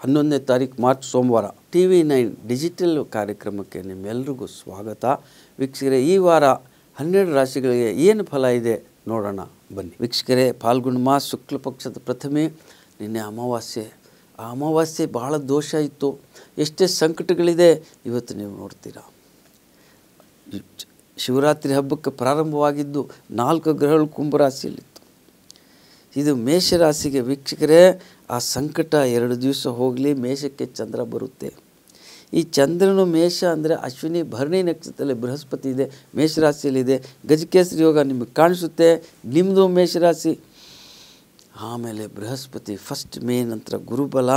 11ನೇ ತಾರೀಕು ಮಾರ್ಚ್ ಸೋಮವಾರ TV9 digital ಕಾರ್ಯಕ್ರಮಕ್ಕೆ ನಿಮ್ಮೆಲ್ಲರಿಗೂ ಸ್ವಾಗತ. ವೀಕ್ಷಕರೇ, ಈ ವಾರ 12 ರಾಶಿಗಳಿಗೆ ಏನು ಫಲ ಇದೆ ನೋಡೋಣ ಬನ್ನಿ. ವೀಕ್ಷಕರೇ, ಫಾಲ್ಗುಣ ಮಾಸ ಶುಕ್ಲ ಪಕ್ಷದ ಪ್ರಥಮೆ, ನಿನ್ನೆ ಅಮಾವಾಸ್ಯೆ. ಆ ಅಮಾವಾಸ್ಯೆ ಬಹಳ ದೋಷ ಇತ್ತು, ಎಷ್ಟೇ ಸಂಕಟಗಳಿದೆ ಇವತ್ತು ನೀವು ನೋಡ್ತೀರಾ. ಶಿವರಾತ್ರಿ ಹಬ್ಬಕ್ಕೆ ಪ್ರಾರಂಭವಾಗಿದ್ದು 4 ಗ್ರಹಗಳು ಕುಂಭರಾಶಿಯಲ್ಲಿತ್ತು. ಇದು ಮೇಷರಾಶಿಗೆ ವೀಕ್ಷಕರೇ, ಆ ಸಂಕಟ 2 ದಿವಸ ಹೋಗಲಿ, ಮೇಷಕ್ಕೆ ಚಂದ್ರ ಬರುತ್ತೆ. ಈ ಚಂದ್ರನು ಮೇಷ ಅಂದರೆ ಅಶ್ವಿನಿ ಭರಣಿ ನಕ್ಷತ್ರದಲ್ಲಿ ಬೃಹಸ್ಪತಿ ಇದೆ, ಮೇಷರಾಶಿಯಲ್ಲಿದೆ. ಗಜಕೇಸರಿ ಯೋಗ ನಿಮಗೆ ಕಾಣಿಸುತ್ತೆ, ನಿಮ್ಮದು ಮೇಷರಾಶಿ. ಆಮೇಲೆ ಬೃಹಸ್ಪತಿ ಫಸ್ಟ್ ಮೇ, ನಂತರ ಗುರುಬಲ.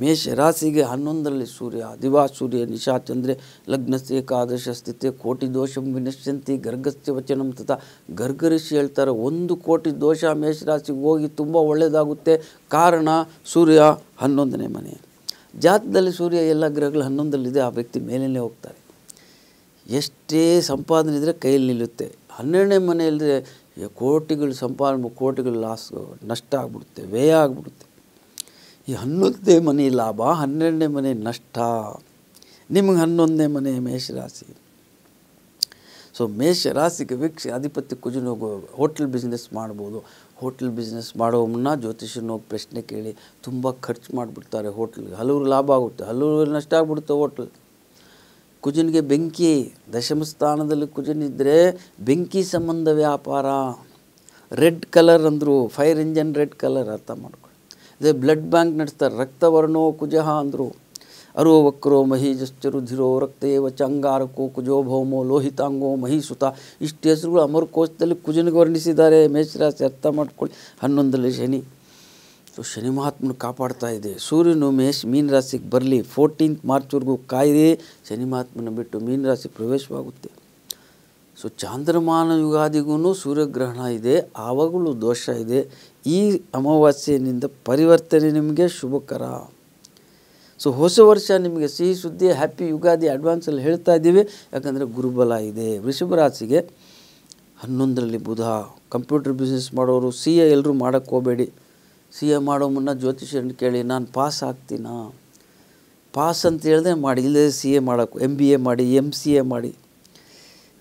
ಮೇಷರಾಶಿಗೆ 11ರಲ್ಲಿ ಸೂರ್ಯ, ದಿವಾ ಸೂರ್ಯ ನಿಶಾಚಂದ್ರೆ ಲಗ್ನಸ್ಯ ಏಕಾದಶ ಸ್ಥಿತಿ ಕೋಟಿ ದೋಷಂ ವಿನಶ್ಯಂತಿ ಗರ್ಗಸ್ಯ ವಚನಂ ತಥಾ. ಗರ್ಗಋಷಿ ಹೇಳ್ತಾರೆ, 1 ಕೋಟಿ ದೋಷ ಮೇಷರಾಶಿಗೆ ಹೋಗಿ ತುಂಬ ಒಳ್ಳೆಯದಾಗುತ್ತೆ. ಕಾರಣ ಸೂರ್ಯ 11ನೇ ಮನೆ. ಜಾತಕದಲ್ಲಿ ಸೂರ್ಯ ಎಲ್ಲ ಗ್ರಹಗಳು 11ರಲ್ಲಿದೆ, ಆ ವ್ಯಕ್ತಿ ಮೇಲೇ ಹೋಗ್ತಾರೆ. ಎಷ್ಟೇ ಸಂಪಾದನೆ ಇದ್ದರೆ ಕೈಯಲ್ಲಿ ನಿಲ್ಲುತ್ತೆ. 12ನೇ ಮನೆಯಲ್ಲಿದ್ದರೆ ಕೋಟಿಗಳು ಸಂಪಾದನೆ, ಕೋಟಿಗಳು ಲಾಸ್, ನಷ್ಟ ಆಗ್ಬಿಡುತ್ತೆ, ವ್ಯಯ ಆಗ್ಬಿಡುತ್ತೆ. ಈ 11ನೇ ಮನೆ ಲಾಭ, 12ನೇ ಮನೆ ನಷ್ಟ. ನಿಮಗೆ 11ನೇ ಮನೆ ಮೇಷರಾಶಿ. ಸೊ ಮೇಷರಾಶಿಗೆ ವೀಕ್ಷ ಅಧಿಪತಿ ಕುಜನ ಹೋಟೆಲ್ ಬಿಸ್ನೆಸ್ ಮಾಡ್ಬೋದು. ಹೋಟೆಲ್ ಬಿಸ್ನೆಸ್ ಮಾಡೋ ಮುನ್ನ ಜ್ಯೋತಿಷನ ಹೋಗಿ ಪ್ರಶ್ನೆ ಕೇಳಿ. ತುಂಬ ಖರ್ಚು ಮಾಡಿಬಿಡ್ತಾರೆ ಹೋಟ್ಲಿಗೆ, ಹಲವರು ಲಾಭ ಆಗುತ್ತೆ, ಹಲವರು ನಷ್ಟ ಆಗ್ಬಿಡುತ್ತೆ ಹೋಟ್ಲ್. ಕುಜನಿಗೆ ಬೆಂಕಿ, ದಶಮ ಸ್ಥಾನದಲ್ಲಿ ಕುಜನಿದ್ದರೆ ಬೆಂಕಿ ಸಂಬಂಧ ವ್ಯಾಪಾರ. ರೆಡ್ ಕಲರ್ ಅಂದರು, ಫೈರ್ ಇಂಜನ್ ರೆಡ್ ಕಲರ್, ಅರ್ಥ ಮಾಡ್ಕೊಳ್ಳಿ. ಅದೇ ಬ್ಲಡ್ ಬ್ಯಾಂಕ್ ನಡೆಸ್ತಾರೆ, ರಕ್ತವರ್ಣೋ ಕುಜಃ ಅಂದರು. ಅರೋ ವಕ್ರೋ ಮಹೀಜಶ್ಚರುಧಿರೋ ರಕ್ತೇವ ಚಂಗಾರಕೋ ಕುಜೋ ಭೌಮೋ ಲೋಹಿತಾಂಗೋ ಮಹೀಸುತ. ಇಷ್ಟು ಹೆಸರುಗಳು ಅಮರಕೋಶದಲ್ಲಿ ಕುಜನಿಗೆ ವರ್ಣಿಸಿದ್ದಾರೆ. ಮೇಷರಾಶಿ ಅರ್ಥ ಮಾಡ್ಕೊಳ್ಳಿ. 11ರಲ್ಲಿ ಶನಿ. ಸೊ ಶನಿ ಮಹಾತ್ಮನ ಕಾಪಾಡ್ತಾ ಇದೆ. ಸೂರ್ಯನು ಮೀನರಾಶಿಗೆ ಬರಲಿ, 14th ಮಾರ್ಚ್ವರೆಗೂ ಕಾಯಿರಿ. ಶನಿ ಮಹಾತ್ಮನ ಬಿಟ್ಟು ಮೀನರಾಶಿ ಪ್ರವೇಶವಾಗುತ್ತೆ. ಸೊ ಚಾಂದ್ರಮಾನ ಯುಗಾದಿಗೂ ಸೂರ್ಯಗ್ರಹಣ ಇದೆ, ಆವಾಗಲೂ ದೋಷ ಇದೆ. ಈ ಅಮಾವಾಸ್ಯೆಯಿಂದ ಪರಿವರ್ತನೆ ನಿಮಗೆ ಶುಭಕರ. ಸೊ ಹೊಸ ವರ್ಷ ನಿಮಗೆ ಸಿಹಿ ಸುದ್ದಿ, ಹ್ಯಾಪಿ ಯುಗಾದಿ ಅಡ್ವಾನ್ಸಲ್ಲಿ ಹೇಳ್ತಾ ಇದ್ದೀವಿ, ಯಾಕಂದರೆ ಗುರುಬಲ ಇದೆ. ವೃಷಭ ರಾಶಿಗೆ 11ರಲ್ಲಿ ಬುಧ. ಕಂಪ್ಯೂಟರ್ ಬಿಸ್ನೆಸ್ ಮಾಡೋರು, CA ಎಲ್ಲರೂ ಮಾಡೋಕ್ಕೆ ಹೋಗಬೇಡಿ. CA ಮಾಡೋ ಮುನ್ನ ಜ್ಯೋತಿಷರನ್ನ ಕೇಳಿ, ನಾನು ಪಾಸ್ ಆಗ್ತೀನಾ? ಪಾಸ್ ಅಂತ ಹೇಳಿದ್ರೆ ಮಾಡಿ, ಇಲ್ಲದೆ CA ಮಾಡೋಕ್ಕೆ MBA ಮಾಡಿ, MCA ಮಾಡಿ,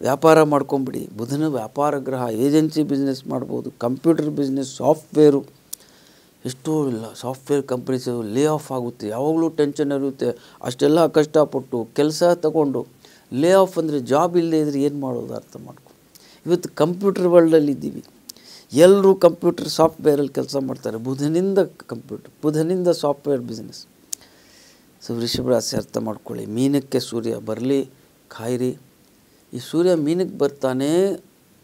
ವ್ಯಾಪಾರ ಮಾಡ್ಕೊಂಬಿಡಿ. ಬುಧನ ವ್ಯಾಪಾರ ಗ್ರಹ, ಏಜೆನ್ಸಿ ಬಿಸ್ನೆಸ್ ಮಾಡ್ಬೋದು, ಕಂಪ್ಯೂಟರ್ ಬಿಸ್ನೆಸ್, ಸಾಫ್ಟ್ವೇರು. ಎಷ್ಟೋ ಇಲ್ಲ ಸಾಫ್ಟ್ವೇರ್ ಕಂಪ್ನೀಸು ಲೇ ಆಫ್ ಆಗುತ್ತೆ, ಯಾವಾಗಲೂ ಟೆನ್ಷನ್ ಇರುತ್ತೆ. ಅಷ್ಟೆಲ್ಲ ಕಷ್ಟಪಟ್ಟು ಕೆಲಸ ತಗೊಂಡು ಲೇ ಆಫ್ ಅಂದರೆ ಜಾಬ್ ಇಲ್ಲದೆ ಇದ್ರೆ ಏನು ಮಾಡೋದು ಅರ್ಥ ಮಾಡ್ಕೊ. ಇವತ್ತು ಕಂಪ್ಯೂಟರ್ ವರ್ಲ್ಡಲ್ಲಿ ಇದ್ದೀವಿ, ಎಲ್ಲರೂ ಕಂಪ್ಯೂಟರ್ ಸಾಫ್ಟ್ವೇರಲ್ಲಿ ಕೆಲಸ ಮಾಡ್ತಾರೆ. ಬುಧನಿಂದ ಕಂಪ್ಯೂಟರ್, ಬುಧನಿಂದ ಸಾಫ್ಟ್ವೇರ್ ಬಿಸ್ನೆಸ್. ಸೊ ವೃಷಭ ರಾಶಿ ಅರ್ಥ ಮಾಡ್ಕೊಳ್ಳಿ. ಮೀನಕ್ಕೆ ಸೂರ್ಯ ಬರಲಿ, ಕಾಯಿರಿ. ಈ ಸೂರ್ಯ ಮೀನಕ್ಕೆ ಬರ್ತಾನೆ,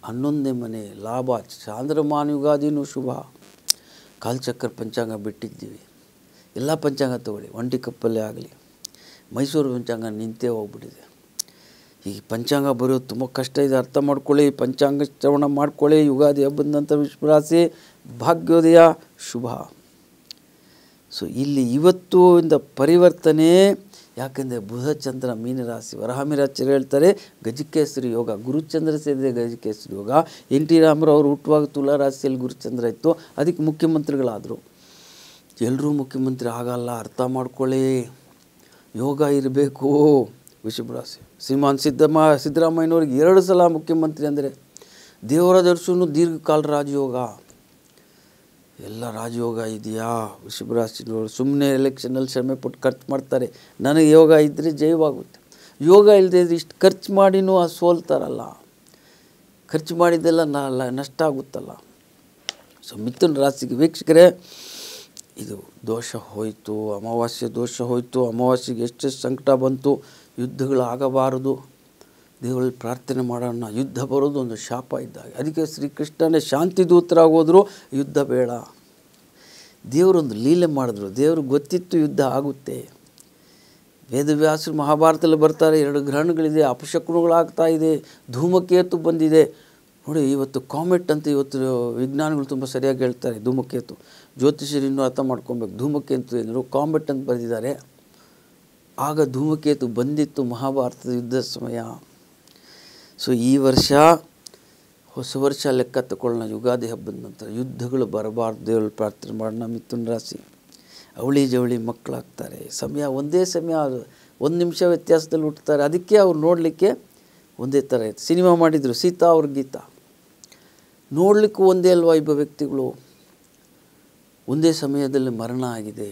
11ನೇ ಮನೆ ಲಾಭ. ಚಾಂದ್ರಮಾನ ಯುಗಾದಿನೂ ಶುಭ. ಕಾಲಚಕ್ರ ಪಂಚಾಂಗ ಬಿಟ್ಟಿದ್ದೀವಿ, ಎಲ್ಲ ಪಂಚಾಂಗ ತೊಗೊಳ್ಳಿ. ಒಂಟಿ ಕಪ್ಪಲ್ಲೇ ಆಗಲಿ, ಮೈಸೂರು ಪಂಚಾಂಗ ನಿಂತೇ ಹೋಗ್ಬಿಟ್ಟಿದೆ. ಈ ಪಂಚಾಂಗ ಬರೆಯೋದು ತುಂಬ ಕಷ್ಟ ಇದೆ, ಅರ್ಥ ಮಾಡ್ಕೊಳ್ಳಿ. ಪಂಚಾಂಗ ಶ್ರವಣ ಮಾಡ್ಕೊಳ್ಳಿ. ಯುಗಾದಿ ಹಬ್ಬದ ನಂತರ ವೃಷಭರಾಶಿ ಭಾಗ್ಯೋದಯ ಶುಭ. ಸೊ ಇಲ್ಲಿ ಇವತ್ತು ಇಂದ ಪರಿವರ್ತನೆ. ಯಾಕೆಂದರೆ ಬುಧ ಚಂದ್ರ ಮೀನರಾಶಿ. ವರಹಾಮಿರಾಚಾರ್ಯ ಹೇಳ್ತಾರೆ ಗಜಕೇಸರಿ ಯೋಗ, ಗುರುಚಂದ್ರ ಸೇರಿದೆ ಗಜಕೇಸರಿ ಯೋಗ. NT ರಾಮರಾವ್ ಅವರು ಹುಟ್ಟುವಾಗ ತುಲಾ ರಾಶಿಯಲ್ಲಿ ಗುರುಚಂದ್ರ ಇತ್ತು, ಅದಕ್ಕೆ ಮುಖ್ಯಮಂತ್ರಿಗಳಾದರು. ಎಲ್ಲರೂ ಮುಖ್ಯಮಂತ್ರಿ ಆಗಲ್ಲ, ಅರ್ಥ ಮಾಡ್ಕೊಳ್ಳಿ. ಯೋಗ ಇರಬೇಕು. ವೃಷಭ ರಾಶಿ ಶ್ರೀಮಾನ್ ಸಿದ್ದರಾಮಯ್ಯನವ್ರಿಗೆ 2 ಸಲ ಮುಖ್ಯಮಂತ್ರಿ ಅಂದರೆ ದೇವರ ದರ್ಶನ, ದೀರ್ಘಕಾಲ ರಾಜಯೋಗ, ಎಲ್ಲ ರಾಜಯೋಗ ಇದೆಯಾ? ವೃಷಭ ರಾಶಿನವರು ಸುಮ್ಮನೆ ಎಲೆಕ್ಷನಲ್ಲಿ ಶ್ರಮೆ ಪಟ್ಟು ಖರ್ಚು ಮಾಡ್ತಾರೆ. ನನಗೆ ಯೋಗ ಇದ್ದರೆ ಜಯವಾಗುತ್ತೆ. ಯೋಗ ಇಲ್ಲದೆ ಇದ್ರೆ ಇಷ್ಟು ಖರ್ಚು ಮಾಡಿನೂ ಸೋಲ್ತಾರಲ್ಲ, ಖರ್ಚು ಮಾಡಿದ್ದೆಲ್ಲ ನಷ್ಟ ಆಗುತ್ತಲ್ಲ. ಸೊ ಮಿಥುನ ರಾಶಿಗೆ ವೀಕ್ಷಕರೇ, ಇದು ದೋಷ ಹೋಯಿತು, ಅಮಾವಾಸ್ಯೆ ದೋಷ ಹೋಯಿತು. ಅಮಾವಾಸ್ಯೆಗೆ ಎಷ್ಟೆಷ್ಟು ಸಂಕಟ ಬಂತು. ಯುದ್ಧಗಳಾಗಬಾರದು, ದೇವರಲ್ಲಿ ಪ್ರಾರ್ಥನೆ ಮಾಡೋಣ. ಯುದ್ಧ ಬರೋದು ಒಂದು ಶಾಪ ಇದ್ದಾಗ, ಅದಕ್ಕೆ ಶ್ರೀಕೃಷ್ಣನೇ ಶಾಂತಿ ದೂತರಾಗೋದ್ರು ಯುದ್ಧ ಬೇಡ. ದೇವರೊಂದು ಲೀಲೆ ಮಾಡಿದ್ರು, ದೇವ್ರಿಗೆ ಗೊತ್ತಿತ್ತು ಯುದ್ಧ ಆಗುತ್ತೆ. ವೇದವ್ಯಾಸರು ಮಹಾಭಾರತದಲ್ಲಿ ಬರ್ತಾರೆ, 2 ಗ್ರಹಣಗಳಿದೆ, ಅಪಶಕುನಗಳಾಗ್ತಾ ಇದೆ, ಧೂಮಕೇತು ಬಂದಿದೆ ನೋಡಿ. ಇವತ್ತು ಕಾಮೆಟ್ ಅಂತ ಇವತ್ತು ವಿಜ್ಞಾನಿಗಳು ತುಂಬ ಸರಿಯಾಗಿ ಹೇಳ್ತಾರೆ. ಧೂಮಕೇತು ಜ್ಯೋತಿಷರು ಇನ್ನೂ ಅರ್ಥ ಮಾಡ್ಕೊಬೇಕು. ಧೂಮಕೇತು ಏನಾದ್ರು ಕಾಮೆಟ್ ಅಂತ ಬರೆದಿದ್ದಾರೆ. ಆಗ ಧೂಮಕೇತು ಬಂದಿತ್ತು ಮಹಾಭಾರತದ ಯುದ್ಧ ಸಮಯ. ಸೊ ಈ ವರ್ಷ ಹೊಸ ವರ್ಷ ಲೆಕ್ಕ ತಗೊಳ್ಳೋಣ. ಯುಗಾದಿ ಹಬ್ಬದ ನಂತರ ಯುದ್ಧಗಳು ಬರಬಾರ್ದು, ದೇವರಲ್ಲಿ ಪ್ರಾರ್ಥನೆ ಮಾಡೋಣ. ಮಿಥುನ ರಾಶಿ ಅವಳಿ ಜವಳಿ ಮಕ್ಕಳಾಗ್ತಾರೆ. ಸಮಯ ಒಂದೇ ಸಮಯ, 1 ನಿಮಿಷ ವ್ಯತ್ಯಾಸದಲ್ಲಿ ಹುಟ್ಟುತ್ತಾರೆ. ಅದಕ್ಕೆ ಅವ್ರು ನೋಡಲಿಕ್ಕೆ ಒಂದೇ ಥರ ಇತ್ತು. ಸಿನಿಮಾ ಮಾಡಿದರು ಸೀತಾ ಅವ್ರ ಗೀತಾ, ನೋಡಲಿಕ್ಕೂ ಒಂದೇ ಅಲ್ವಾ ಇಬ್ಬ ವ್ಯಕ್ತಿಗಳು. ಒಂದೇ ಸಮಯದಲ್ಲಿ ಮರಣ ಆಗಿದೆ,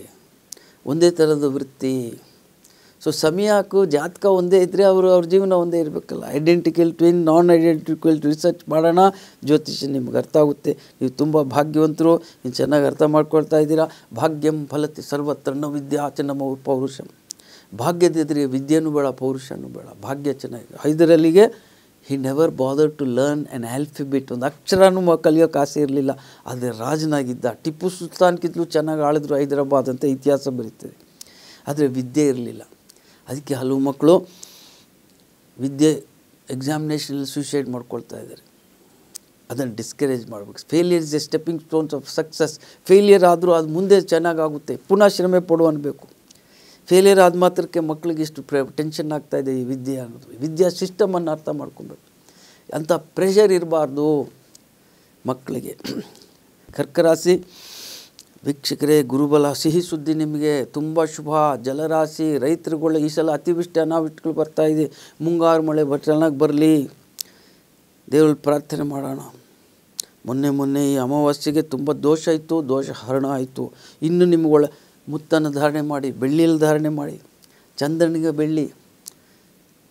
ಒಂದೇ ಥರದ ವೃತ್ತಿ. ಸೊ ಸಮಯಕ್ಕೂ ಜಾತಕ ಒಂದೇ ಇದ್ದರೆ ಅವ್ರ ಜೀವನ ಒಂದೇ ಇರಬೇಕಲ್ಲ. ಐಡೆಂಟಿಕಲ್ ಟ್ವಿನ್, ನಾನ್ ಐಡೆಂಟಿಕಲ್ ರಿಸರ್ಚ್ ಮಾಡೋಣ, ಜ್ಯೋತಿಷ್ಯ ನಿಮ್ಗೆ ಅರ್ಥ ಆಗುತ್ತೆ. ನೀವು ತುಂಬ ಭಾಗ್ಯವಂತರು, ನೀವು ಚೆನ್ನಾಗಿ ಅರ್ಥ ಮಾಡ್ಕೊಳ್ತಾ ಇದ್ದೀರಾ. ಭಾಗ್ಯಂ ಫಲತಿ ಸರ್ವತ್ರ ನ ವಿದ್ಯಾಚನಮ ಪೌರುಷಂ. ಭಾಗ್ಯದಿದ್ರೆ ವಿದ್ಯೆನೂ ಬೇಡ, ಪೌರುಷನೂ ಬೇಡ. ಭಾಗ್ಯ ಚೆನ್ನಾಗಿ. ಹೈದರಲ್ಲಿಗೆ he never bother to learn an alphabet, ಒಂದು ಅಕ್ಷರನೂ ಕಲಿಯೋಕ್ಕೆ ಆಸೆ ಇರಲಿಲ್ಲ. ಆದರೆ ರಾಜನಾಗಿದ್ದ. ಟಿಪ್ಪು ಸುಲ್ತಾನ್ಗಿಂತಲೂ ಚೆನ್ನಾಗಿ ಆಳಿದ್ರು ಹೈದರಾಬಾದ್ ಅಂತ ಇತಿಹಾಸ ಬರೀತದೆ. ಆದರೆ ವಿದ್ಯೆ ಇರಲಿಲ್ಲ. ಅದಕ್ಕೆ ಹಲವು ಮಕ್ಕಳು ವಿದ್ಯೆ ಎಕ್ಸಾಮಿನೇಷನಲ್ಲಿ ಸೂಸೈಡ್ ಮಾಡ್ಕೊಳ್ತಾ ಇದ್ದಾರೆ. ಅದನ್ನು ಡಿಸ್ಕರೇಜ್ ಮಾಡಬೇಕು. Failure is A stepping stones of success. Failure ಆದರೂ ಅದು ಮುಂದೆ ಚೆನ್ನಾಗಾಗುತ್ತೆ, ಪುನಃ ಶ್ರಮೆ ಪಡು ಅನ್ನಬೇಕು. ಫೇಲಿಯರ್ ಆದ ಮಾತ್ರಕ್ಕೆ ಮಕ್ಕಳಿಗೆ ಇಷ್ಟು ಟೆನ್ಷನ್ ಆಗ್ತಾಯಿದೆ ಈ ವಿದ್ಯೆ ಅನ್ನೋದು. ವಿದ್ಯಾ ಸಿಸ್ಟಮನ್ನು ಅರ್ಥ ಮಾಡ್ಕೊಬೇಕು. ಅಂಥ ಪ್ರೆಷರ್ ಇರಬಾರ್ದು ಮಕ್ಕಳಿಗೆ. ಕರ್ಕರಾಶಿ ವೀಕ್ಷಕರೇ, ಗುರುಬಲ ಸಿಹಿ ಸುದ್ದಿ ನಿಮಗೆ ತುಂಬ ಶುಭ. ಜಲರಾಶಿ ರೈತರುಗಳು ಈ ಸಲ ಅತಿವೃಷ್ಟಿ ಅನಾವೃಷ್ಟಿಗಳು ಬರ್ತಾಯಿದೆ. ಮುಂಗಾರು ಮಳೆ ಚೆನ್ನಾಗಿ ಬರಲಿ, ದೇವರಲ್ಲಿ ಪ್ರಾರ್ಥನೆ ಮಾಡೋಣ. ಮೊನ್ನೆ ಈ ಅಮಾವಾಸ್ಯೆಗೆ ತುಂಬ ದೋಷ ಇತ್ತು, ದೋಷ ಹರಣ ಆಯಿತು. ಇನ್ನು ನಿಮ್ಗಳ ಮುತ್ತನ್ನು ಧಾರಣೆ ಮಾಡಿ, ಬೆಳ್ಳಿಯಲ್ಲಿ ಧಾರಣೆ ಮಾಡಿ. ಚಂದ್ರನಿಗೆ ಬೆಳ್ಳಿ,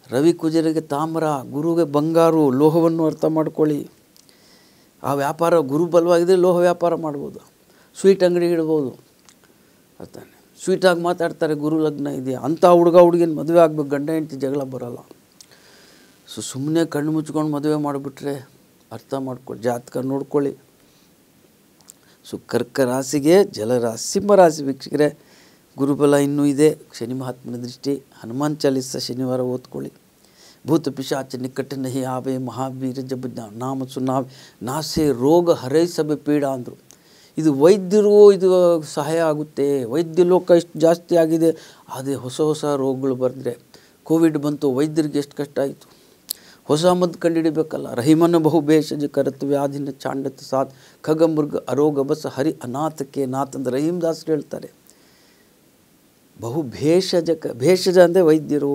ರವಿ ಕುಜರಿಗೆ ತಾಮ್ರ, ಗುರುಗೆ ಬಂಗಾರು, ಲೋಹವನ್ನು ಅರ್ಥ ಮಾಡ್ಕೊಳ್ಳಿ. ಆ ವ್ಯಾಪಾರ ಗುರು ಬಲವಾಗಿದ್ದರೆ ಲೋಹ ವ್ಯಾಪಾರ ಮಾಡ್ಬೋದು, ಸ್ವೀಟ್ ಅಂಗಡಿ ಇಡ್ಬೋದು. ಅರ್ಥಾನೆ ಸ್ವೀಟಾಗಿ ಮಾತಾಡ್ತಾರೆ, ಗುರು ಲಗ್ನ ಇದೆಯಾ ಅಂಥ ಹುಡುಗ ಹುಡುಗಿನ ಮದುವೆ ಆಗಬೇಕು. ಗಂಡ ಹೆಂಡತಿ ಜಗಳ ಬರೋಲ್ಲ. ಸೊ ಸುಮ್ಮನೆ ಕಣ್ಣು ಮುಚ್ಕೊಂಡು ಮದುವೆ ಮಾಡಿಬಿಟ್ರೆ ಅರ್ಥ ಮಾಡ್ಕೊಳ್ಳಿ, ಜಾತಕ ನೋಡ್ಕೊಳ್ಳಿ. ಸೊ ಕರ್ಕ ರಾಶಿಗೆ ಜಲರಾಶಿ. ಸಿಂಹರಾಶಿ ವೀಕ್ಷಕರೇ, ಗುರುಬಲ ಇನ್ನೂ ಇದೆ. ಶನಿ ಮಹಾತ್ಮನ ದೃಷ್ಟಿ. ಹನುಮಾನ್ ಚಾಲೀಸ ಶನಿವಾರ ಓದ್ಕೊಳ್ಳಿ. ಭೂತ ಪಿಶಾಚ ನಿಕಟ ನಹಿ ಆವೆ, ಮಹಾವೀರ ಜಬ ನಾಮ ಸುನಾವೆ, ನಾಸೆ ರೋಗ ಹರೈಸಬೆ ಪೀಡ ಅಂದರು. ಇದು ವೈದ್ಯರು ಇದು ಸಹಾಯ ಆಗುತ್ತೆ. ವೈದ್ಯ ಲೋಕ ಇಷ್ಟು ಜಾಸ್ತಿ ಆಗಿದೆ. ಅದೇ ಹೊಸ ರೋಗಗಳು ಬರೆದ್ರೆ, ಕೋವಿಡ್ ಬಂತು, ವೈದ್ಯರಿಗೆ ಎಷ್ಟು ಕಷ್ಟ ಆಯಿತು. ಹೊಸ ಮದ್ದು ಕಂಡುಹಿಡಿಬೇಕಲ್ಲ. ರಹಿಮನ ಬಹು ಭೇಷಜ ಕರತ್ ವ್ಯಾಧಿನ ಚಾಂಡತ್ ಸಾತ್ ಖಗಮೃಗ ಅರೋಗ ಬಸ ಹರಿ ಅನಾಥಕ್ಕೆ ನಾಥ್ ಅಂತ ರಹೀಮ್ದಾಸರು ಹೇಳ್ತಾರೆ. ಬಹು ಭೇಷಜ ಅಂದರೆ ವೈದ್ಯರು.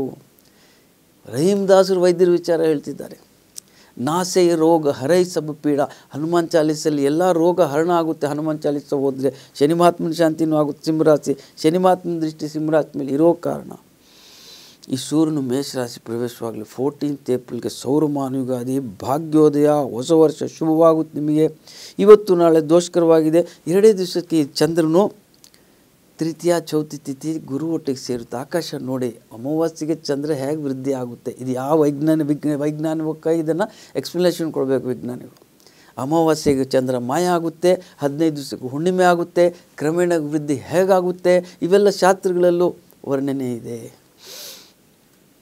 ರಹೀಮ್ದಾಸರು ವೈದ್ಯರ ವಿಚಾರ ಹೇಳ್ತಿದ್ದಾರೆ. ನಾಸೆ ರೋಗ ಹರೈಸಬ ಪೀಡ. ಹನುಮಾನ್ ಚಾಲೀಸಲ್ಲಿ ಎಲ್ಲ ರೋಗ ಹರಣ ಆಗುತ್ತೆ. ಹನುಮಾನ್ ಚಾಲೀಸ ಹೋದರೆ ಶನಿ ಮಹಾತ್ಮನ ಶಾಂತಿನೂ ಆಗುತ್ತೆ. ಸಿಂಹರಾಶಿ ಶನಿ ಮಹಾತ್ಮನ ದೃಷ್ಟಿ ಸಿಂಹರಾಶಿ ಮೇಲೆ ಇರೋ ಕಾರಣ ಈ ಸೂರ್ಯನು ಮೇಷರಾಶಿ ಪ್ರವೇಶವಾಗಲಿ. 14th ಏಪ್ರಿಲ್ಗೆ ಸೌರಮಾನ ಯುಗಾದಿ, ಭಾಗ್ಯೋದಯ, ಹೊಸ ವರ್ಷ ಶುಭವಾಗುತ್ತೆ ನಿಮಗೆ. ಇವತ್ತು ನಾಳೆ ದೋಷಕರವಾಗಿದೆ. 2 ದಿವಸಕ್ಕೆ ಚಂದ್ರನು ತೃತೀಯ ಚೌತಿ ತಿಥಿ ಗುರು ಒಟ್ಟಿಗೆ ಸೇರುತ್ತೆ. ಆಕಾಶ ನೋಡಿ, ಅಮಾವಾಸ್ಯೆಗೆ ಚಂದ್ರ ಹೇಗೆ ವೃದ್ಧಿ ಆಗುತ್ತೆ, ಇದು ಯಾವ ವೈಜ್ಞಾನಿಕ ಇದನ್ನು ಎಕ್ಸ್ಪ್ಲನೇಷನ್ ಕೊಡಬೇಕು ವಿಜ್ಞಾನಿಗಳು. ಅಮಾವಾಸ್ಯೆಗೆ ಚಂದ್ರ ಮಾಯ ಆಗುತ್ತೆ, 15 ದಿವಸಕ್ಕೆ ಹುಣ್ಣಿಮೆ ಆಗುತ್ತೆ, ಕ್ರಮೇಣ ವೃದ್ಧಿ ಹೇಗಾಗುತ್ತೆ ಇವೆಲ್ಲ ಶಾಸ್ತ್ರಗಳಲ್ಲೂ ವರ್ಣನೆ ಇದೆ.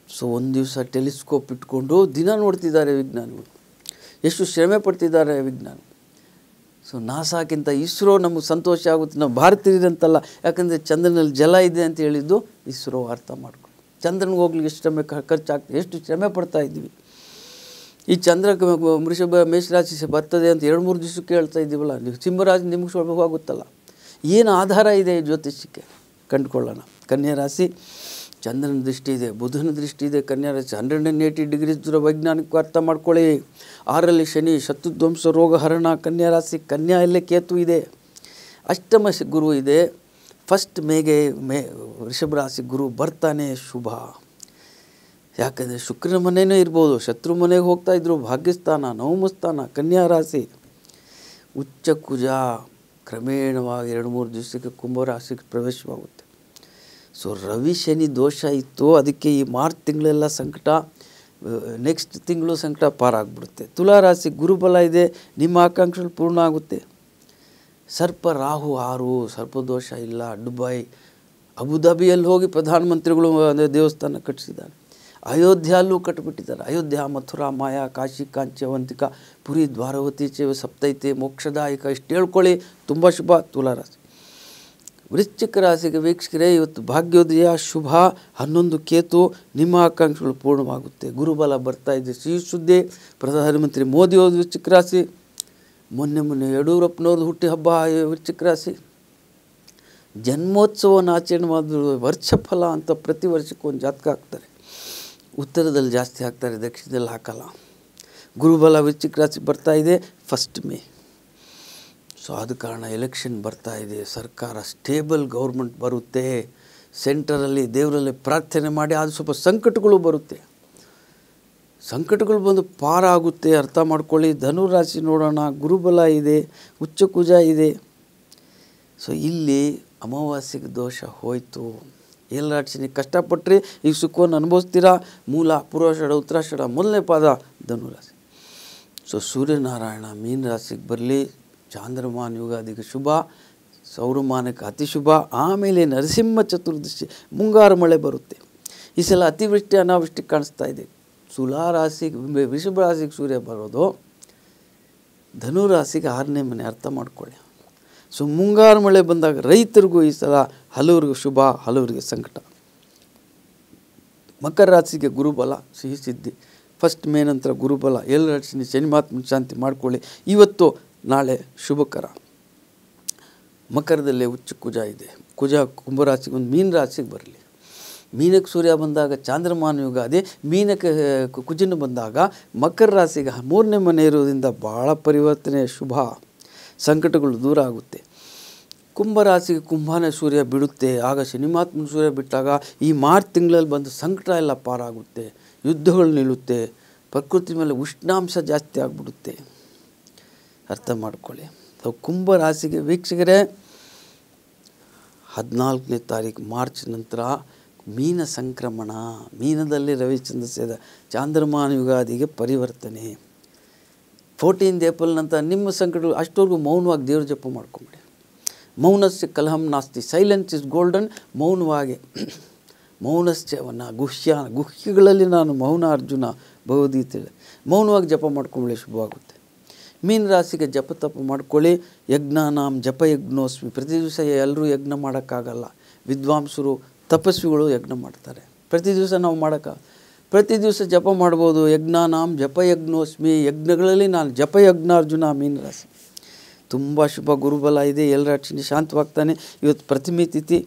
ಸೊ ಒಂದು ದಿವಸ ಟೆಲಿಸ್ಕೋಪ್ ಇಟ್ಕೊಂಡು ದಿನ ನೋಡ್ತಿದ್ದಾರೆ ವಿಜ್ಞಾನಿಗಳು. ಎಷ್ಟು ಶ್ರಮೆ ಪಡ್ತಿದ್ದಾರೆ ವಿಜ್ಞಾನಿ. ಸೊ ನಾಸಾಕ್ಕಿಂತ ಇಸ್ರೋ ನಮಗೆ ಸಂತೋಷ ಆಗುತ್ತೆ. ನಾವು ಭಾರತೀಯರಂತಲ್ಲ, ಯಾಕಂದರೆ ಚಂದ್ರನಲ್ಲಿ ಜಲ ಇದೆ ಅಂತ ಹೇಳಿದ್ದು ಇಸ್ರೋ. ಅರ್ಥ ಮಾಡ್ಕೊಂಡು ಚಂದ್ರನಿಗೆ ಹೋಗ್ಲಿಕ್ಕೆ ಎಷ್ಟು ಶ್ರಮೆ ಖರ್ಚಾಗ್ತದೆ, ಎಷ್ಟು ಶ್ರಮೆ ಪಡ್ತಾ ಇದ್ದೀವಿ. ಈ ಚಂದ್ರ ಮೇಷರಾಶಿ ಬರ್ತದೆ ಅಂತ 2-3 ದಿವಸಕ್ಕೆ ಹೇಳ್ತಾ ಇದ್ದೀವಲ್ಲ. ನೀವು ಸಿಂಹರಾಶಿ ನಿಮ್ಗೆ ಸುಲಭವಾಗುತ್ತಲ್ಲ. ಏನು ಆಧಾರ ಇದೆ ಈ ಜ್ಯೋತಿಷ್ಯಕ್ಕೆ ಕಂಡುಕೊಳ್ಳೋಣ. ಕನ್ಯಾ ರಾಶಿ ಚಂದ್ರನ ದೃಷ್ಟಿ ಇದೆ, ಬುಧನ ದೃಷ್ಟಿ ಇದೆ. ಕನ್ಯಾ ರಾಶಿ 180 ಡಿಗ್ರೀಸ್ ದೂರ ವೈಜ್ಞಾನಿಕ ಅರ್ಥ ಮಾಡ್ಕೊಳ್ಳಿ. 6ರಲ್ಲಿ ಶನಿ, ಶತ್ರುಧ್ವಂಸ, ರೋಗ ಹರಣ. ಕನ್ಯಾ ರಾಶಿ ಕನ್ಯಾಯಲ್ಲೇ ಕೇತು ಇದೆ. ಅಷ್ಟಮ ಗುರು ಇದೆ. ಫಸ್ಟ್ ವೃಷಭ ರಾಶಿ ಗುರು ಬರ್ತಾನೆ, ಶುಭ. ಯಾಕಂದರೆ ಶುಕ್ರನ ಮನೆಯೇ ಇರ್ಬೋದು, ಶತ್ರು ಮನೆಗೆ ಹೋಗ್ತಾಯಿದ್ರು. ಭಾಗ್ಯಸ್ಥಾನ, ನವಮಸ್ಥಾನ. ಕನ್ಯಾ ರಾಶಿ ಉಚ್ಚ ಕುಜ ಕ್ರಮೇಣವಾಗಿ 2-3 ದಿವಸಕ್ಕೆ ಕುಂಭರಾಶಿಗೆ ಪ್ರವೇಶವಾಗುತ್ತೆ. ಸೊ ರವಿ ಶನಿ ದೋಷ ಇತ್ತು, ಅದಕ್ಕೆ ಈ ಮಾರ್ಚ್ ತಿಂಗಳೆಲ್ಲ ಸಂಕಟ, ನೆಕ್ಸ್ಟ್ ತಿಂಗಳು ಸಂಕಟ ಪಾರಾಗ್ಬಿಡುತ್ತೆ. ತುಲಾರಾಶಿ ಗುರುಬಲ ಇದೆ, ನಿಮ್ಮ ಆಕಾಂಕ್ಷೆಗಳು ಪೂರ್ಣ ಆಗುತ್ತೆ. ಸರ್ಪ ರಾಹು 6, ಸರ್ಪದೋಷ ಇಲ್ಲ. ದುಬೈ ಅಬುಧಾಬಿಯಲ್ಲಿ ಹೋಗಿ ಪ್ರಧಾನಮಂತ್ರಿಗಳು ದೇವಸ್ಥಾನ ಕಟ್ಟಿಸಿದ್ದಾರೆ. ಅಯೋಧ್ಯಲ್ಲೂ ಕಟ್ಟಿಬಿಟ್ಟಿದ್ದಾರೆ. ಅಯೋಧ್ಯ, ಮಥುರಾ, ಮಾಯಾ, ಕಾಶಿ, ಕಾಂಚಿ, ಅವಂತಿಕಾ, ಪುರಿ, ದ್ವಾರವತಿ ಚೇವ ಸಪ್ತೈತೆ ಮೋಕ್ಷದಾಯಕ. ಇಷ್ಟು ಹೇಳ್ಕೊಳ್ಳಿ, ತುಂಬ ಶುಭ. ತುಲಾರಾಶಿ ವೃಶ್ಚಿಕ ರಾಶಿಗೆ ವೀಕ್ಷಕರೇ, ಇವತ್ತು ಭಾಗ್ಯೋದಯ ಶುಭ. 11 ಕೇತು. ನಿಮ್ಮ ಆಕಾಂಕ್ಷೆಗಳು ಪೂರ್ಣವಾಗುತ್ತೆ. ಗುರುಬಲ ಬರ್ತಾ ಇದೆ. ಸಿಹಿ ಸುದ್ದಿ. ಪ್ರಧಾನಮಂತ್ರಿ ಮೋದಿ ಅವರು ವೃಶ್ಚಿಕ ರಾಶಿ. ಮೊನ್ನೆ ಯಡಿಯೂರಪ್ಪನವ್ರದ್ದು ಹುಟ್ಟಿ ಹಬ್ಬ ವೃಶ್ಚಿಕ ರಾಶಿ. ಜನ್ಮೋತ್ಸವವನ್ನು ಆಚರಣೆ ಮಾಡಿದ್ರು ವರ್ಷಫಲ ಅಂತ ಪ್ರತಿ ವರ್ಷಕ್ಕೂ ಒಂದು ಜಾತಕ ಹಾಕ್ತಾರೆ. ಉತ್ತರದಲ್ಲಿ ಜಾಸ್ತಿ ಹಾಕ್ತಾರೆ, ದಕ್ಷಿಣದಲ್ಲಿ ಹಾಕಲ್ಲ. ಗುರುಬಲ ವೃಶ್ಚಿಕ ರಾಶಿ ಬರ್ತಾ ಇದೆ 1 ಮೇ. ಸೊ ಆದ ಕಾರಣ ಎಲೆಕ್ಷನ್ ಬರ್ತಾ ಇದೆ, ಸರ್ಕಾರ ಸ್ಟೇಬಲ್ ಗೌರ್ಮೆಂಟ್ ಬರುತ್ತೆ. ಸೆಂಟರಲ್ಲಿ ದೇವರಲ್ಲಿ ಪ್ರಾರ್ಥನೆ ಮಾಡಿ, ಅದು ಸ್ವಲ್ಪ ಸಂಕಟಗಳು ಬರುತ್ತೆ, ಸಂಕಟಗಳು ಬಂದು ಪಾರಾಗುತ್ತೆ. ಅರ್ಥ ಮಾಡ್ಕೊಳ್ಳಿ. ಧನುರಾಶಿ ನೋಡೋಣ, ಗುರುಬಲ ಇದೆ, ಉಚ್ಚ ಕುಜ ಇದೆ. ಸೊ ಇಲ್ಲಿ ಅಮಾವಾಸ್ಯೆಗೆ ದೋಷ ಹೋಯಿತು. ಏಳರಾಶಿನಿ ಕಷ್ಟಪಟ್ಟರೆ ಈಗ ಸುಖವನ್ನು ಅನುಭವಿಸ್ತೀರಾ. ಮೂಲ, ಪೂರ್ವಾಷಾಢ, ಉತ್ತರಾಷಾಢ, ಮೊದಲನೇ ಪಾದ ಧನುರಾಶಿ. ಸೊ ಸೂರ್ಯನಾರಾಯಣ ಮೀನರಾಶಿಗೆ ಬರಲಿ. ಚಾಂದ್ರಮಾನ ಯುಗಾದಿಗೆ ಶುಭ, ಸೌರಮಾನಕ್ಕೆ ಅತಿ ಶುಭ. ಆಮೇಲೆ ನರಸಿಂಹ ಚತುರ್ದಶಿ, ಮುಂಗಾರು ಮಳೆ ಬರುತ್ತೆ. ಈ ಸಲ ಅತಿವೃಷ್ಟಿ ಅನಾವೃಷ್ಟಿ ಕಾಣಿಸ್ತಾ ಇದೆ. ತುಲಾರಾಶಿಗೆ, ವೃಷಭ ರಾಶಿಗೆ ಸೂರ್ಯ ಬರೋದು, ಧನುರಾಶಿಗೆ 6ನೇ ಮನೆ. ಅರ್ಥ ಮಾಡ್ಕೊಳ್ಳಿ. ಸೊ ಮುಂಗಾರು ಮಳೆ ಬಂದಾಗ ರೈತರಿಗೂ ಈ ಸಲ ಹಲವರಿಗೂ ಶುಭ, ಹಲವರಿಗೆ ಸಂಕಟ. ಮಕರ ರಾಶಿಗೆ ಗುರುಬಲ, ಸಿಹಿ ಸಿದ್ಧಿ. 1 ಮೇ ನಂತರ ಗುರುಬಲ. ಏಳರಾಶಿನಿ ಶನಿ ಮಹಾತ್ಮನ ಶಾಂತಿ ಮಾಡ್ಕೊಳ್ಳಿ. ಇವತ್ತು ನಾಳೆ ಶುಭಕರ. ಮಕರದಲ್ಲೇ ಉಚ್ಚ ಕುಜ ಇದೆ. ಕುಜ ಕುಂಭರಾಶಿಗೆ ಒಂದು ಮೀನ ರಾಶಿಗೆ ಬರಲಿ. ಮೀನಕ್ಕೆ ಸೂರ್ಯ ಬಂದಾಗ ಚಾಂದ್ರಮಾನ ಯುಗಾದಿ, ಮೀನಕ್ಕೆ ಕುಜನ ಬಂದಾಗ ಮಕರ ರಾಶಿಗೆ 3ನೇ ಮನೆ ಇರೋದ್ರಿಂದ ಭಾಳ ಪರಿವರ್ತನೆ, ಶುಭ. ಸಂಕಟಗಳು ದೂರ ಆಗುತ್ತೆ. ಕುಂಭರಾಶಿಗೆ ಕುಂಭಾನೇ ಸೂರ್ಯ ಬಿಡುತ್ತೆ. ಆಗ ಶನಿ ಮಹಾತ್ಮನ ಸೂರ್ಯ ಬಿಟ್ಟಾಗ ಈ ಮಾರ್ಚ್ ತಿಂಗಳಲ್ಲಿ ಬಂದು ಸಂಕಟ ಎಲ್ಲ ಪಾರಾಗುತ್ತೆ, ಯುದ್ಧಗಳು ನಿಲ್ಲುತ್ತೆ, ಪ್ರಕೃತಿ ಮೇಲೆ ಉಷ್ಣಾಂಶ ಜಾಸ್ತಿ ಆಗಿಬಿಡುತ್ತೆ. ಅರ್ಥ ಮಾಡ್ಕೊಳ್ಳಿ. ಕುಂಭರಾಶಿಗೆ ವೀಕ್ಷಕರೇ 14ನೇ ತಾರೀಕು ಮಾರ್ಚ್ ನಂತರ ಮೀನ ಸಂಕ್ರಮಣ. ಮೀನದಲ್ಲಿ ರವಿಚಂದ್ರ ಸೇದ ಚಾಂದ್ರಮಾನ ಯುಗಾದಿಗೆ ಪರಿವರ್ತನೆ. 14 ಏಪ್ರಿಲ್ ನಂತರ ನಿಮ್ಮ ಸಂಕಟಗಳು ಅಷ್ಟವರೆಗೂ ಮೌನವಾಗಿ ದೇವ್ರ ಜಪ ಮಾಡ್ಕೊಂಬಿಡಿ. ಮೌನಸ್ಯ ಕಲಹಂ ನಾಸ್ತಿ, ಸೈಲೆನ್ಸ್ ಇಸ್ ಗೋಲ್ಡನ್. ಮೌನವಾಗಿ, ಮೌನಸ್ಯವನ್ನ ಗುಹ್ಯಗಳಲ್ಲಿ ನಾನು ಮೌನ ಅರ್ಜುನ ಭಗವದ್ಗೀತೆಯಲ್ಲಿ ಮೌನವಾಗಿ ಜಪ ಮಾಡ್ಕೊಂಬಿಡಿ, ಶುಭವಾಗುತ್ತೆ. ಮೀನ ರಾಶಿಗೆ ಜಪ ತಪ ಮಾಡ್ಕೊಳ್ಳಿ. ಯಜ್ಞಾನಾಂ ಜಪ ಯಜ್ಞೋಸ್ಮಿ. ಪ್ರತಿ ದಿವಸ ಎಲ್ಲರೂ ಯಜ್ಞ ಮಾಡೋಕ್ಕಾಗಲ್ಲ. ವಿದ್ವಾಂಸರು, ತಪಸ್ವಿಗಳು ಯಜ್ಞ ಮಾಡ್ತಾರೆ. ಪ್ರತಿ ದಿವಸ ನಾವು ಪ್ರತಿ ದಿವಸ ಜಪ ಮಾಡ್ಬೋದು. ಯಜ್ಞಾನಾಂ ಜಪ ಯಜ್ಞೋಸ್ಮಿ. ಯಜ್ಞಗಳಲ್ಲಿ ನಾನು ಜಪ ಯಜ್ಞಾರ್ಜುನ. ಮೀನರಾಶಿ ತುಂಬ ಶುಭ, ಗುರುಬಲ ಇದೆ. ಏಳರಾಶಿನಿ ಶಾಂತವಾಗ್ತಾನೆ. ಇವತ್ತು ಪ್ರಥಮಿ ತಿಥಿ.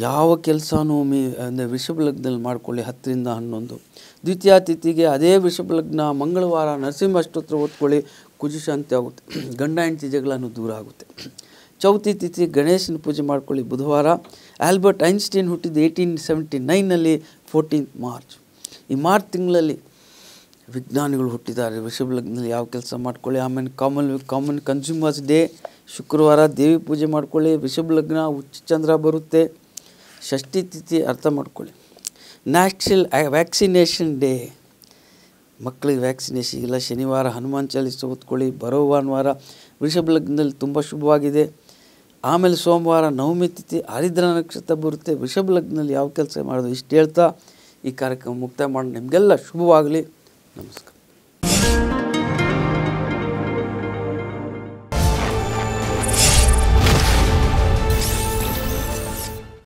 ಯಾವ ಕೆಲಸನೂ ಅಂದರೆ ವೃಷಭ ಲಗ್ನದಲ್ಲಿ ಮಾಡ್ಕೊಳ್ಳಿ 10 ರಿಂದ 11. ದ್ವಿತೀಯ ತಿಥಿಗೆ ಅದೇ ವೃಷಭ ಲಗ್ನ, ಮಂಗಳವಾರ ನರಸಿಂಹ ಅಷ್ಟೋತ್ರ ಓದ್ಕೊಳ್ಳಿ, ಕುಜ ಶಾಂತಿ ಆಗುತ್ತೆ. ಗಂಡ ಹೆಂಡತಿ ಜಗಳನೂ ದೂರ ಆಗುತ್ತೆ. ಚೌತಿ ತಿಥಿ ಗಣೇಶನ ಪೂಜೆ ಮಾಡ್ಕೊಳ್ಳಿ, ಬುಧವಾರ. ಆಲ್ಬರ್ಟ್ ಐನ್ಸ್ಟೀನ್ ಹುಟ್ಟಿದ್ದು 1879ನಲ್ಲಿ 14 ಮಾರ್ಚ್. ಈ ಮಾರ್ಚ್ ತಿಂಗಳಲ್ಲಿ ವಿಜ್ಞಾನಿಗಳು ಹುಟ್ಟಿದ್ದಾರೆ. ವೃಷಭ ಲಗ್ನದಲ್ಲಿ ಯಾವ ಕೆಲಸ ಮಾಡ್ಕೊಳ್ಳಿ. ಆಮೇಲೆ ಕಾಮನ್ ಕನ್ಸ್ಯೂಮರ್ಸ್ ಡೇ ಶುಕ್ರವಾರ, ದೇವಿ ಪೂಜೆ ಮಾಡ್ಕೊಳ್ಳಿ. ವೃಷಭ ಲಗ್ನ, ಉಚ್ಚ ಚಂದ್ರ ಬರುತ್ತೆ. ಷಷ್ಠಿ ತಿಥಿ ಅರ್ಥ ಮಾಡ್ಕೊಳ್ಳಿ. ನ್ಯಾಷನಲ್ ವ್ಯಾಕ್ಸಿನೇಷನ್ ಡೇ, ಮಕ್ಕಳಿಗೆ ವ್ಯಾಕ್ಸಿನೇಷನ್ ಇಲ್ಲ. ಶನಿವಾರ ಹನುಮಾನ್ ಚಾಲೀಸ ಓದ್ಕೊಳ್ಳಿ. ಬರೋ ಭಾನುವಾರ ವೃಷಭ ಲಗ್ನದಲ್ಲಿ ತುಂಬ ಶುಭವಾಗಿದೆ. ಆಮೇಲೆ ಸೋಮವಾರ ನವಮಿ ತಿಥಿ, ಆರಿದ್ರ ನಕ್ಷತ್ರ ಬರುತ್ತೆ. ವೃಷಭ ಲಗ್ನದಲ್ಲಿ ಯಾವ ಕೆಲಸ ಮಾಡೋದು, ಇಷ್ಟು ಹೇಳ್ತಾ ಈ ಕಾರ್ಯಕ್ರಮ ಮುಕ್ತಾಯ ಮಾಡಿ. ನಿಮಗೆಲ್ಲ ಶುಭವಾಗಲಿ. ನಮಸ್ಕಾರ.